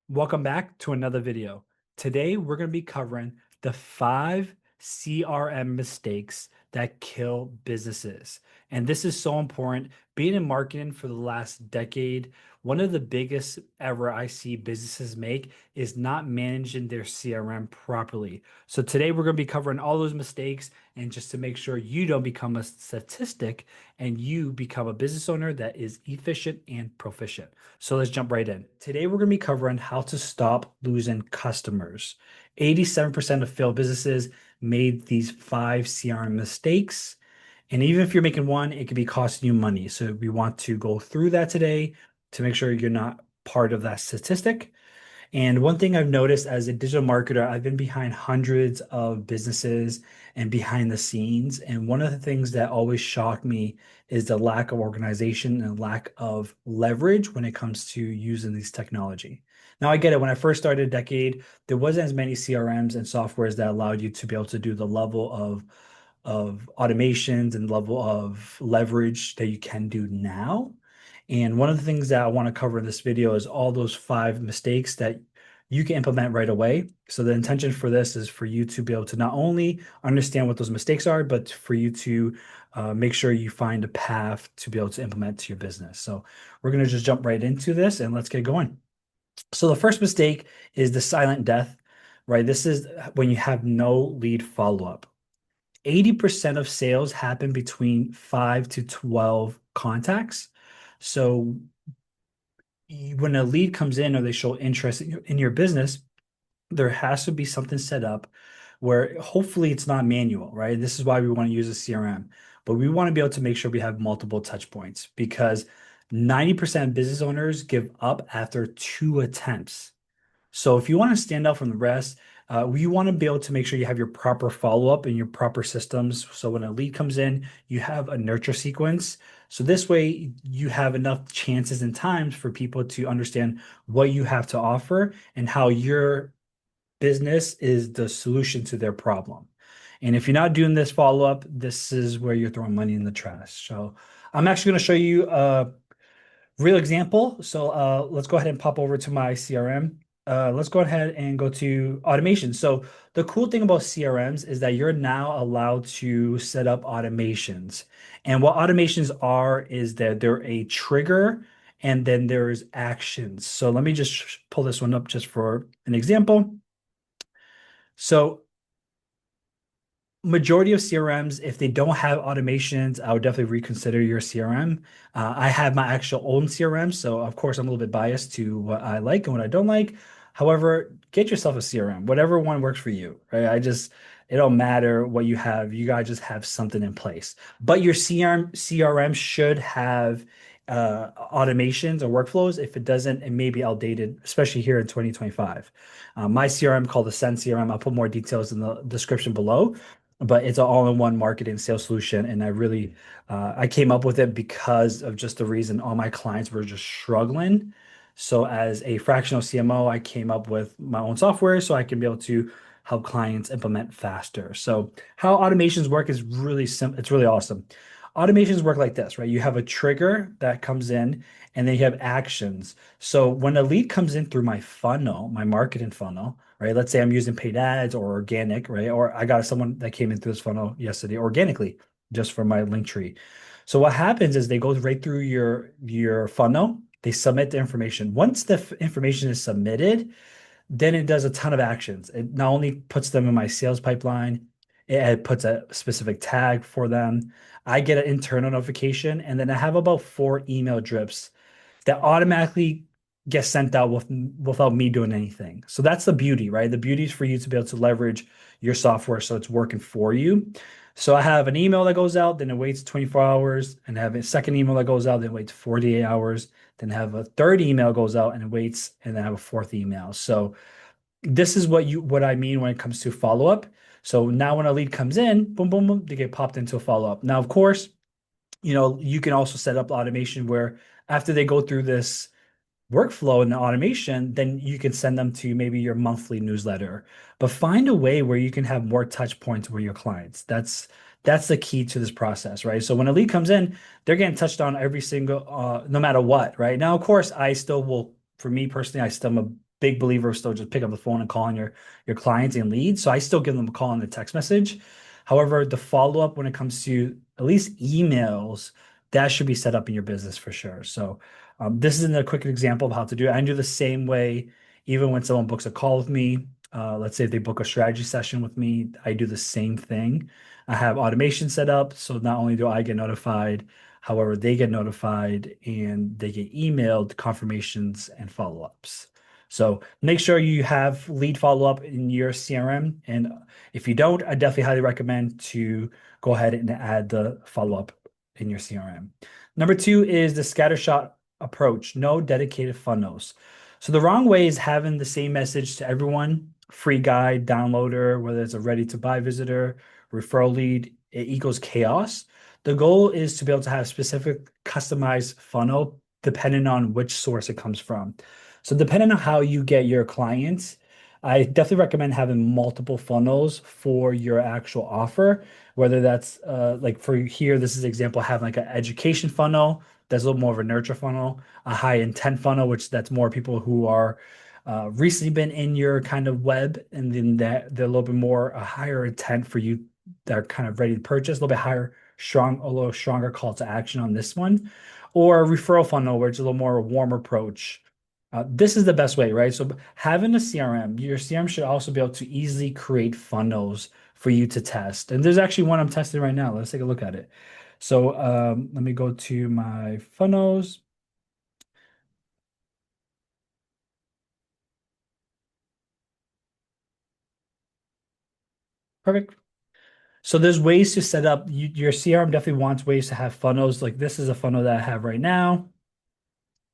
Welcome back to another video. Today, we're going to be covering the 5 CRM mistakes that kill businesses. And this is so important. Being in marketing for the last decade, one of the biggest error I see businesses make is not managing their CRM properly. So today, we're going to be covering all those mistakes and just to make sure you don't become a statistic and you become a business owner that is efficient and proficient. So let's jump right in. Today, we're going to be covering how to stop losing customers. 87% of failed businesses made these 5 CRM mistakes. And even if you're making one, it could be costing you money. So we want to go through that today to make sure you're not part of that statistic. And one thing I've noticed as a digital marketer, I've been behind hundreds of businesses and behind the scenes. And one of the things that always shocked me is the lack of organization and lack of leverage when it comes to using these technology. Now, I get it. When I first started a decade, there wasn't as many CRMs and softwares that allowed you to be able to do the level of automations and level of leverage that you can do now. And one of the things that I want to cover in this video is all those 5 mistakes that you can implement right away. So the intention for this is for you to be able to not only understand what those mistakes are, but for you to make sure you find a path to be able to implement to your business. So we're going to just jump right into this and let's get going. So the first mistake is the silent death, right? This is when you have no lead follow-up. 80% of sales happen between 5 to 12 contacts. So when a lead comes in or they show interest in your business, there has to be something set up where hopefully it's not manual, right? This is why we want to use a CRM, but we want to be able to make sure we have multiple touch points because 90% of business owners give up after 2 attempts. So if you want to stand out from the rest, you want to be able to make sure you have your proper follow-up and your proper systems. So when a lead comes in, you have a nurture sequence. So this way you have enough chances and times for people to understand what you have to offer and how your business is the solution to their problem. And if you're not doing this follow-up, this is where you're throwing money in the trash. So I'm actually going to show you a real example. So let's go ahead and pop over to my CRM. Let's go ahead and go to automation. So the cool thing about CRMs is that you're now allowed to set up automations. And what automations are is that they're a trigger and then there's actions. So let me just pull this one up just for an example. So majority of CRMs, if they don't have automations, I would definitely reconsider your CRM. I have my actual own CRM, so of course I'm a little bit biased to what I like and what I don't like. However, get yourself a CRM, whatever one works for you, right? It don't matter what you have. You guys just have something in place. But your CRM should have automations or workflows. If it doesn't, it may be outdated, especially here in 2025. My CRM called Ascend CRM. I'll put more details in the description below, but it's an all-in-one marketing sales solution. And I came up with it because of just the reason all my clients were just struggling. So as a fractional CMO, I came up with my own software so I can be able to help clients implement faster. So how automations work is really simple. It's really awesome. Automations work like this, right? You have a trigger that comes in and then you have actions. So when a lead comes in through my funnel, my marketing funnel, right? Let's say I'm using paid ads or organic, right? Or I got someone that came in through this funnel yesterday organically just for my link tree. So what happens is they go right through your funnel, they submit the information. Once the information is submitted, then it does a ton of actions. It not only puts them in my sales pipeline, it puts a specific tag for them. I get an internal notification, and then I have about 4 email drips that automatically get sent out without me doing anything. So that's the beauty, right? The beauty is for you to be able to leverage your software so it's working for you. So I have an email that goes out, then it waits 24 hours, and I have a second email that goes out, then it waits 48 hours, then have a third email goes out and it waits, and then I have a fourth email. So this is what I mean when it comes to follow-up. So now when a lead comes in, boom, boom, boom, they get popped into a follow-up. Now, of course, you can also set up automation where after they go through this workflow and the automation, then you can send them to maybe your monthly newsletter. But find a way where you can have more touch points with your clients. That's the key to this process, right? So when a lead comes in, they're getting touched on every single, no matter what, right? Now, of course, I still will, for me personally, I still am a big believer of still just pick up the phone and calling your clients and leads. So I still give them a call and a text message. However, the follow up when it comes to at least emails, that should be set up in your business for sure. So this is a quick example of how to do it. I do the same way even when someone books a call with me. Let's say if they book a strategy session with me, I do the same thing. I have automation set up, so not only do I get notified, however, they get notified and they get emailed confirmations and follow-ups. So make sure you have lead follow-up in your CRM. And if you don't, I definitely highly recommend to go ahead and add the follow-up in your CRM. Number two is the scattershot approach, no dedicated funnels. So the wrong way is having the same message to everyone, free guide, downloader, whether it's a ready to buy visitor, referral lead, it equals chaos. The goal is to be able to have specific customized funnel depending on which source it comes from. So depending on how you get your clients, I definitely recommend having multiple funnels for your actual offer, whether that's like for here, this is an example, having like an education funnel, that's a little more of a nurture funnel, a high intent funnel, which that's more people who are recently been in your kind of web, and then that they're a little bit more a higher intent for you that are kind of ready to purchase, a little bit higher, a little stronger call to action on this one, or a referral funnel where it's a little more a warm approach. This is the best way, right? So having a CRM, your CRM should also be able to easily create funnels for you to test. And there's actually one I'm testing right now. Let's take a look at it. So let me go to my funnels. Perfect. So there's ways to set up your CRM definitely wants ways to have funnels. Like this is a funnel that I have right now.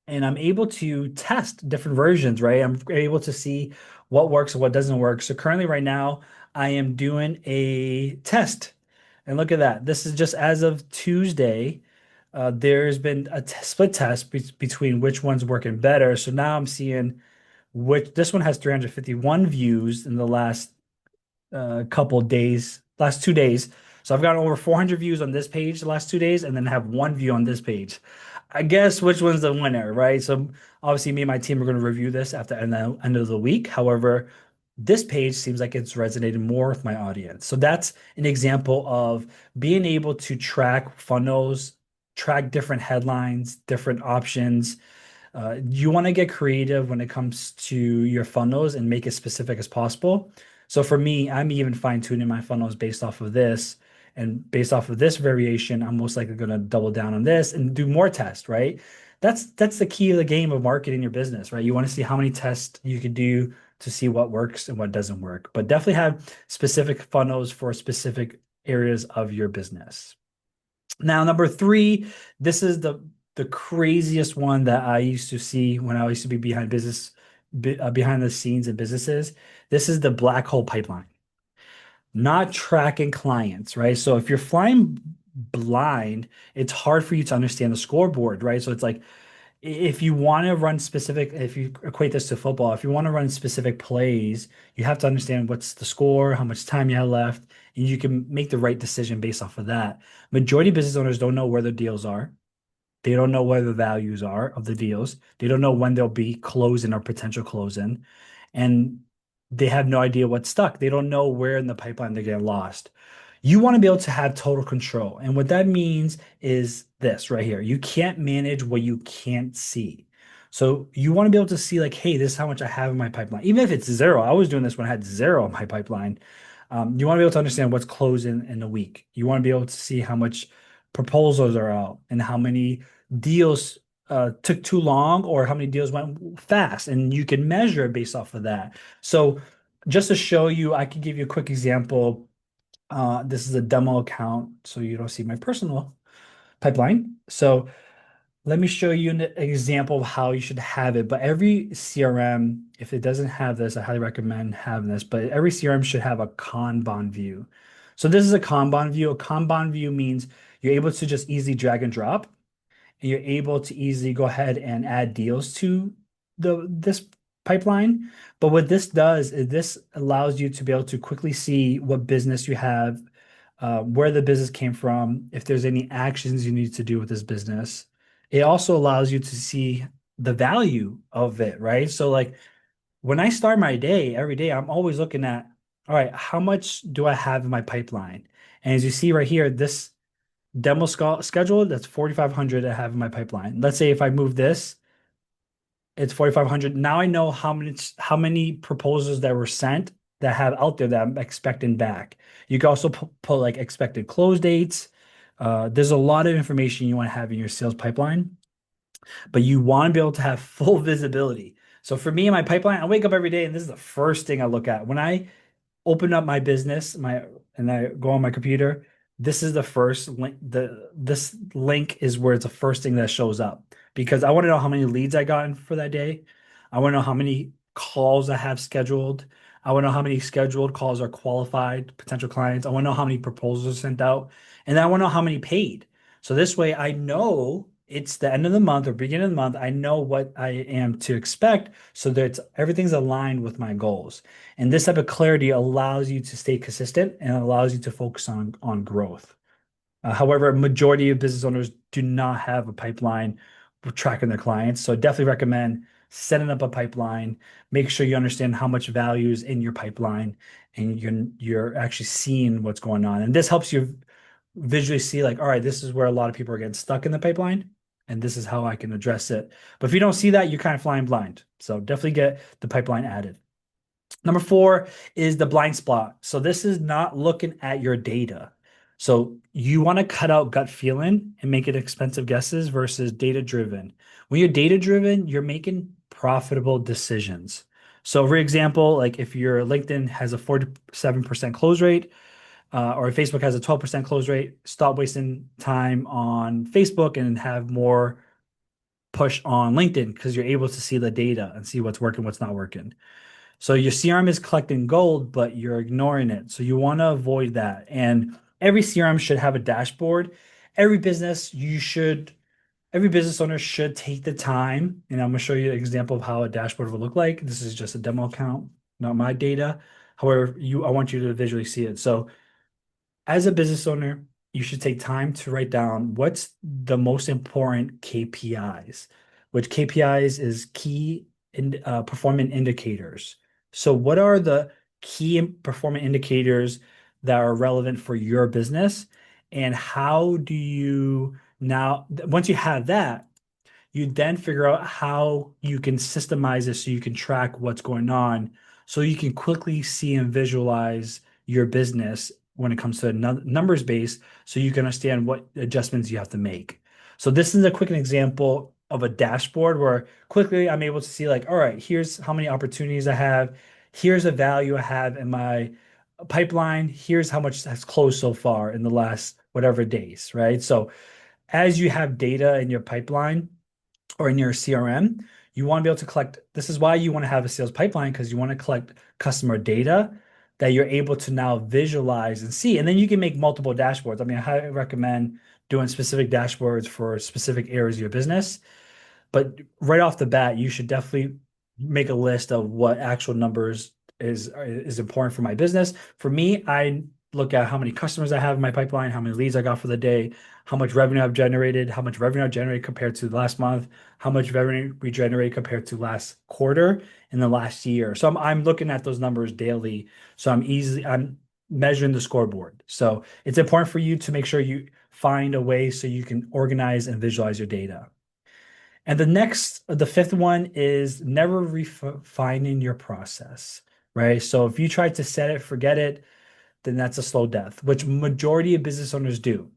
And I'm able to test different versions, right? I'm able to see what works and what doesn't work. So currently right now, I am doing a test. And look at that. This is just as of Tuesday. There's been a split test between which one's working better. So now I'm seeing which this one has 351 views in the last couple days, last 2 days. So I've got over 400 views on this page the last 2 days, and then have one view on this page. I guess which one's the winner, right? So obviously, me and my team are going to review this after the end of the week. However, this page seems like it's resonating more with my audience. So that's an example of being able to track funnels, track different headlines, different options, you want to get creative when it comes to your funnels and make it specific as possible. So for me, I'm even fine-tuning my funnels based off of this. And based off of this variation, I'm most likely going to double down on this and do more tests, right? That's the key of the game of marketing your business, right? You want to see how many tests you can do to see what works and what doesn't work. But definitely have specific funnels for specific areas of your business. Now, number three, this is the craziest one that I used to see when I used to be behind the scenes in businesses. This is the black hole pipeline, not tracking clients, right? So if you're flying blind, it's hard for you to understand the scoreboard, right? So it's like if you want to run specific, if you equate this to football, if you want to run specific plays, you have to understand what's the score, how much time you have left, and you can make the right decision based off of that. Majority of business owners don't know where their deals are. They don't know where the values are of the deals. They don't know when they'll be closing or potential closing. And they have no idea what's stuck. They don't know where in the pipeline they're getting lost. You want to be able to have total control. And what that means is this right here. You can't manage what you can't see. So you want to be able to see like, hey, this is how much I have in my pipeline. Even if it's zero, I was doing this when I had zero in my pipeline. You want to be able to understand what's closing in a week. You want to be able to see how much proposals are out and how many deals took too long or how many deals went fast. And you can measure it based off of that. So just to show you, I can give you a quick example. This is a demo account, so you don't see my personal pipeline. So let me show you an example of how you should have it. But every CRM, if it doesn't have this, I highly recommend having this. But every CRM should have a Kanban view. So this is a Kanban view. A Kanban view means you're able to just easily drag and drop, and you're able to easily go ahead and add deals to this pipeline. But what this does is this allows you to be able to quickly see what business you have, where the business came from, if there's any actions you need to do with this business. It also allows you to see the value of it, right? So like when I start my day every day, I'm always looking at, all right, how much do I have in my pipeline? And as you see right here, this schedule, that's 4,500 I have in my pipeline. Let's say if I move this, it's 4,500. Now I know how many proposals that were sent that have out there that I'm expecting back. You can also put like expected close dates. There's a lot of information you want to have in your sales pipeline, but you want to be able to have full visibility. So for me in my pipeline, I wake up every day and this is the first thing I look at. When I open up my business, and I go on my computer, this is the first link. This link is where it's the first thing that shows up because I want to know how many leads I got in for that day. I want to know how many calls I have scheduled. I want to know how many scheduled calls are qualified potential clients. I want to know how many proposals are sent out, and then I want to know how many paid. So this way I know it's the end of the month or beginning of the month. I know what I am to expect so that everything's aligned with my goals. And this type of clarity allows you to stay consistent and allows you to focus on growth. However, majority of business owners do not have a pipeline for tracking their clients. So I definitely recommend setting up a pipeline. Make sure you understand how much value is in your pipeline and you're actually seeing what's going on. And this helps you visually see like, all right, this is where a lot of people are getting stuck in the pipeline, and this is how I can address it. But if you don't see that, you're kind of flying blind. So definitely get the pipeline added. Number four is the blind spot. So this is not looking at your data. So you want to cut out gut feeling and make it expensive guesses versus data driven. When you're data driven, you're making profitable decisions. So for example, like if your LinkedIn has a 47% close rate, or Facebook has a 12% close rate, stop wasting time on Facebook and have more push on LinkedIn because you're able to see the data and see what's working, what's not working. So your CRM is collecting gold, but you're ignoring it. So you want to avoid that. And every CRM should have a dashboard. Every business, every business owner should take the time. And I'm going to show you an example of how a dashboard will look like. This is just a demo account, not my data. However, I want you to visually see it. So as a business owner, you should take time to write down what's the most important KPIs, which KPIs is key performance indicators. So, what are the key performance indicators that are relevant for your business? And how do you now, once you have that, you then figure out how you can systemize it so you can track what's going on, so you can quickly see and visualize your business when it comes to numbers base, so you can understand what adjustments you have to make. So this is a quick example of a dashboard where quickly I'm able to see like, all right, here's how many opportunities I have. Here's the value I have in my pipeline. Here's how much has closed so far in the last whatever days, right? So as you have data in your pipeline, or in your CRM, you want to be able to collect. This is why you want to have a sales pipeline because you want to collect customer data that you're able to now visualize and see. And then you can make multiple dashboards. I mean, I highly recommend doing specific dashboards for specific areas of your business. But right off the bat, you should definitely make a list of what actual numbers is important for my business. For me, I look at how many customers I have in my pipeline, how many leads I got for the day, how much revenue I've generated, how much revenue I generated compared to last month, how much revenue we generated compared to last quarter in the last year. So I'm looking at those numbers daily. So I'm measuring the scoreboard. So it's important for you to make sure you find a way so you can organize and visualize your data. And the fifth one is never refining your process, right? So if you try to set it, forget it, then that's a slow death, which majority of business owners do.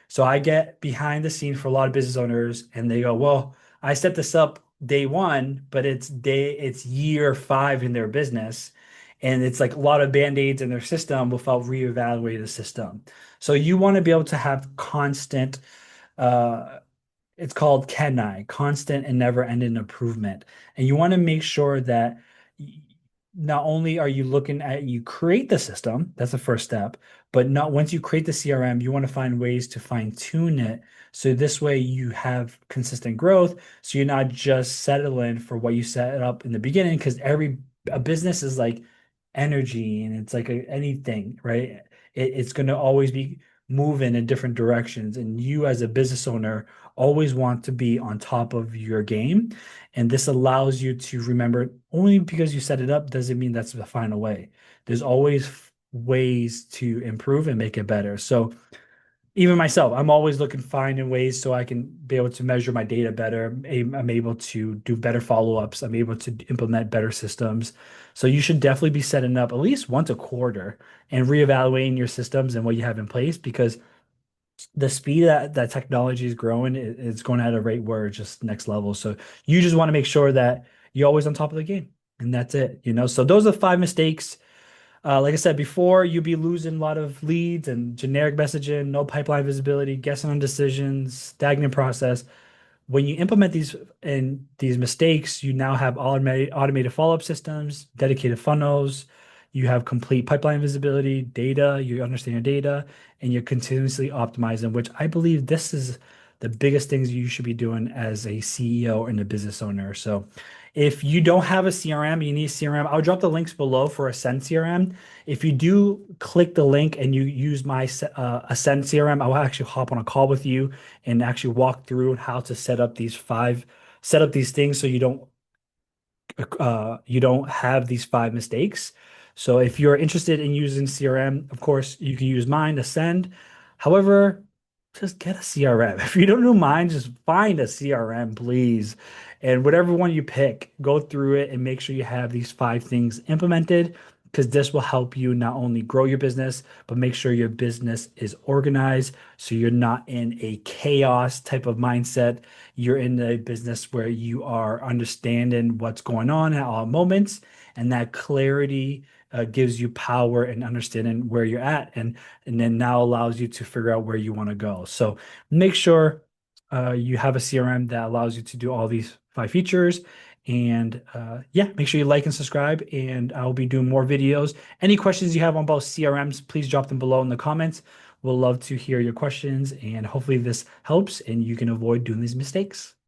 So I get behind the scene for a lot of business owners and they go, well, I set this up day one, but it's year five in their business. And it's like a lot of band-aids in their system without reevaluating the system. So you want to be able to have constant uh, it's called KENI, constant and never-ending improvement. And you want to make sure that not only are you looking at you create the system, that's the first step, but not once you create the CRM, you want to find ways to fine-tune it. So this way you have consistent growth. So you're not just settling for what you set up in the beginning, because a business is like energy and it's like anything, right? It's going to always be moving in different directions. And you, as a business owner, always want to be on top of your game. And this allows you to remember only because you set it up doesn't mean that's the final way. There's always ways to improve and make it better. So, even myself, I'm always looking finding ways so I can be able to measure my data better. I'm able to do better follow-ups. I'm able to implement better systems. So you should definitely be setting up at least once a quarter and reevaluating your systems and what you have in place because the speed that technology is growing is going at a rate where it's just next level. So you just want to make sure that you're always on top of the game. And that's it, you know. So those are the 5 mistakes like I said before, you'll be losing a lot of leads and generic messaging, no pipeline visibility, guessing on decisions, stagnant process. When you implement these mistakes, you now have automated follow-up systems, dedicated funnels, you have complete pipeline visibility, data, you understand your data, and you're continuously optimizing, which I believe this is the biggest things you should be doing as a CEO and a business owner. So if you don't have a CRM, you need CRM, I'll drop the links below for Ascend CRM. If you do click the link and you use my Ascend CRM, I will actually hop on a call with you and actually walk through how to set up these things so you don't have these 5 mistakes. So if you're interested in using CRM, of course, you can use mine to send. However, just get a CRM. If you don't know mine, just find a CRM, please. And whatever one you pick, go through it and make sure you have these 5 things implemented because this will help you not only grow your business, but make sure your business is organized so you're not in a chaos type of mindset. You're in a business where you are understanding what's going on at all moments, and that clarity gives you power and understanding where you're at, and then now allows you to figure out where you want to go. So make sure you have a CRM that allows you to do all these 5 features. And yeah, make sure you like and subscribe, and I'll be doing more videos. Any questions you have on both CRMs, please drop them below in the comments. We'll love to hear your questions, and hopefully this helps and you can avoid doing these mistakes.